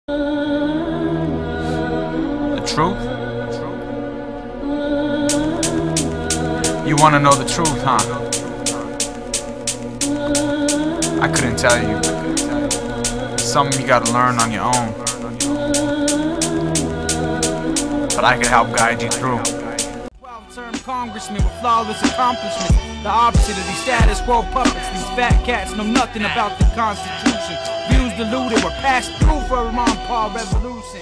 The truth? You want to know the truth, huh? I couldn't tell you. It's something you gotta learn on your own. But I could help guide you through. 12-term congressman with flawless accomplishments. The opposite of these status quo puppets. These fat cats know nothing about the Constitution. Views diluted were passed through for a Ron Paul revolution.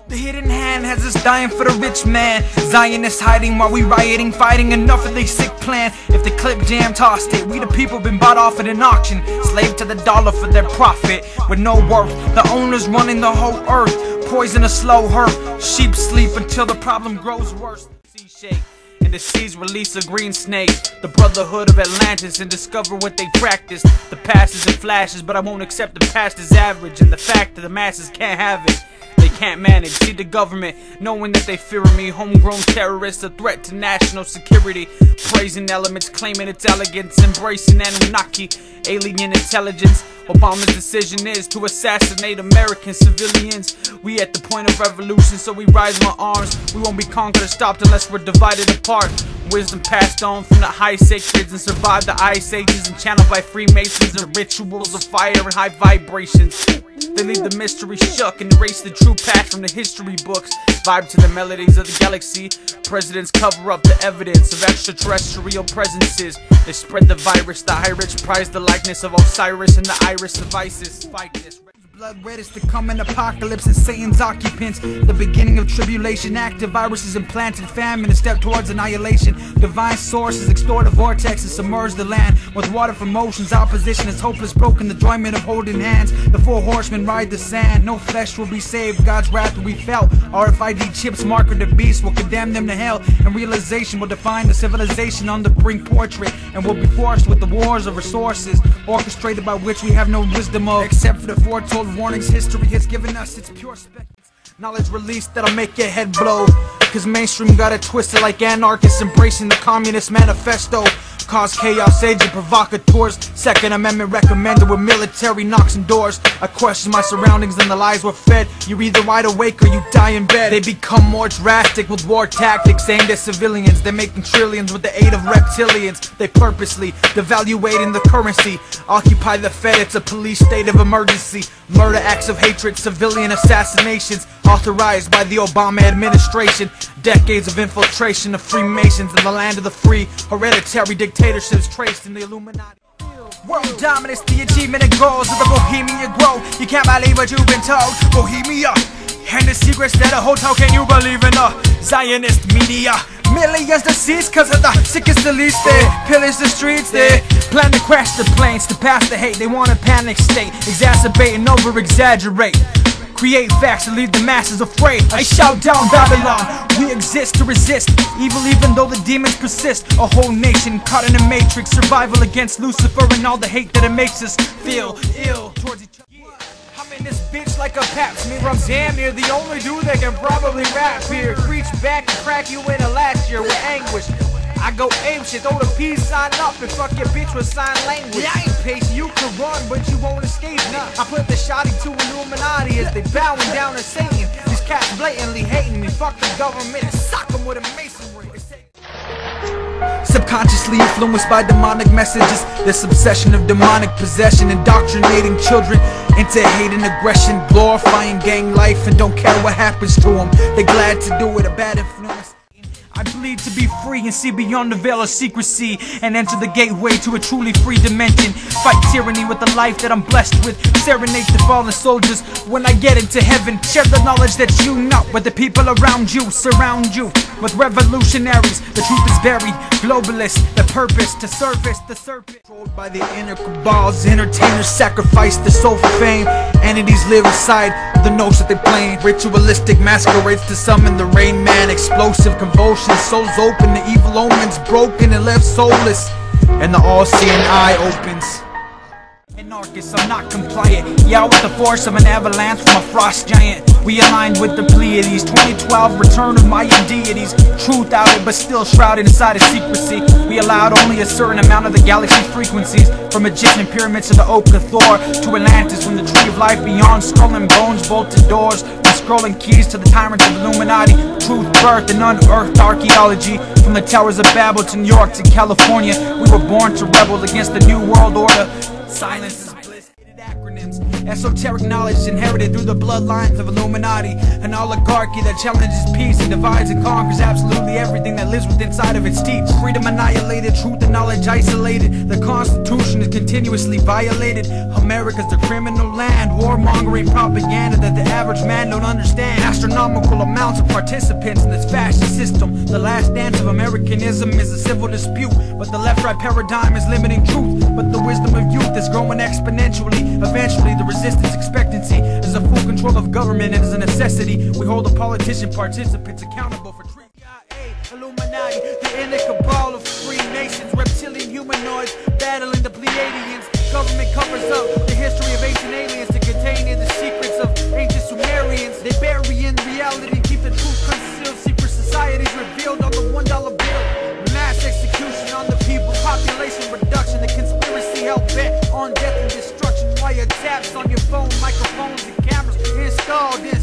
The hidden hand has us dying for the rich man. Zionists hiding while we rioting, fighting enough of their sick plan. If the clip jam tossed it, we the people been bought off at an auction. Slave to the dollar for their profit, with no worth. The owners running the whole earth. Poison a slow hurt. Sheep sleep until the problem grows worse. Sea shake, and the seas release a green snake. The brotherhood of Atlantis, and discover what they practice. The past is in flashes, but I won't accept the past as average. And the fact that the masses can't have it, they can't manage. See the government knowing that they fear me. Homegrown terrorists, a threat to national security. Praising elements, claiming its elegance. Embracing Anunnaki, alien intelligence. Obama's decision is to assassinate American civilians. We at the point of revolution, so we rise our arms. We won't be conquered or stopped unless we're divided apart. Wisdom passed on from the high sacreds and survived the ice ages, and channeled by Freemasons and rituals of fire and high vibrations. They leave the mystery shook and erase the true past from the history books. Vibe to the melodies of the galaxy. Presidents cover up the evidence of extraterrestrial presences. They spread the virus. The high-rich prize the likeness of Osiris and the iris of Isis. Fight this. Blood red is to come an apocalypse and Satan's occupants. The beginning of tribulation. Active viruses implanted famine, a step towards annihilation. Divine sources extort a vortex and submerge the land with water for motions. Opposition is hopeless, broken. The enjoyment of holding hands. The four horsemen ride the sand. No flesh will be saved. God's wrath will be felt. RFID chips marker the beast will condemn them to hell. And realization will define the civilization on the brink portrait. And will be forced with the wars of resources orchestrated by which we have no wisdom of, except for the foretold warnings history has given us. Its pure spectacles. Knowledge released that'll make your head blow. Cause mainstream got it twisted like anarchists embracing the Communist Manifesto. Cause chaos, agent provocateurs. Second Amendment recommended with military knocks and doors. I question my surroundings and the lies we're fed. You're either wide awake or you die in bed. They become more drastic with war tactics aimed at civilians. They're making trillions with the aid of reptilians. They purposely devaluating the currency. Occupy the Fed, it's a police state of emergency. Murder acts of hatred, civilian assassinations authorized by the Obama administration. Decades of infiltration of Freemasons in the land of the free. Hereditary dictatorships traced in the Illuminati. World dominance, the achievement and goals of the Bohemian grow. You can't believe what you've been told. Bohemia, and the secrets that a hotel can you believe in the Zionist media. Millions deceased cause of the sickest the least. They pillage the streets, they plan to crash the planes. To pass the hate, they want a panic state. Exacerbate and over-exaggerate. Create facts and leave the masses afraid. I shout down Babylon. We exist to resist evil even though the demons persist. A whole nation caught in a matrix. Survival against Lucifer and all the hate that it makes us feel ill towards each other. I'm in this bitch like a pap smear. I'm damn near the only dude that can probably rap here. Reach back and crack you in the last year with anguish. I go ape shit, throw the peace sign up and fuck your bitch with sign language. I ain't patient, you can run, but you won't escape me. I put the shotty to Illuminati as they bowing down to Satan. These cats blatantly hating me, fuck the government and sock them with a masonry. Subconsciously influenced by demonic messages. This obsession of demonic possession, indoctrinating children into hate and aggression, glorifying gang life and don't care what happens to them. They're glad to do it, a bad influence. I bleed to be free and see beyond the veil of secrecy and enter the gateway to a truly free dimension. Fight tyranny with the life that I'm blessed with. Serenade the fallen soldiers when I get into heaven. Share the knowledge that you know with the people around you. Surround you with revolutionaries. The truth is buried. Globalists, the purpose to service the serpent. Controlled by the inner cabals, entertainers sacrifice the soul for fame. Entities live inside the notes that they play. Ritualistic masquerades to summon the rain man. Explosive convulsions. Souls open, the evil omens broken and left soulless, and the all-seeing eye opens. Anarchist, I'm not compliant. Yeah, with the force of an avalanche from a frost giant. We aligned with the Pleiades. 2012, return of Mayan deities. Truth outed, but still shrouded inside of secrecy. We allowed only a certain amount of the galaxy's frequencies. From Egyptian pyramids to the Oak of Thor, to Atlantis, from the Tree of Life beyond, skull and bones, bolted doors, from scrolling keys to the tyrants of Illuminati. Truth, birth, and unearthed archaeology. From the towers of Babel to New York to California, we were born to rebel against the New World Order. Silence is bliss. Acronyms, esoteric knowledge inherited through the bloodlines of Illuminati. An oligarchy that challenges peace and divides and conquers absolutely everything that lives within inside of its teeth. Freedom annihilated, truth and knowledge isolated. The Constitution is continuously violated. America's the criminal land, warmongering propaganda that the average man don't understand. Astronomical amounts of participants in this fascist system. The last dance of Americanism is a civil dispute, but the left-right paradigm is limiting truth. But the wisdom of youth is growing exponentially. Eventually, the resistance expectancy is a full control of government and is a necessity. We hold the politician participants accountable for treason. Illuminati, the inner cabal of free nations, reptilian humanoids battling the Pleiadians. Government covers up the history of ancient aliens to contain in the secrets of ancient Sumerians. They bury in reality, keep the truth concealed. Secret societies revealed on the $1 bill. Mass execution on the people, population reduction. The conspiracy hell bent on death and destruction. Wiretaps on your phone, microphones and cameras installed in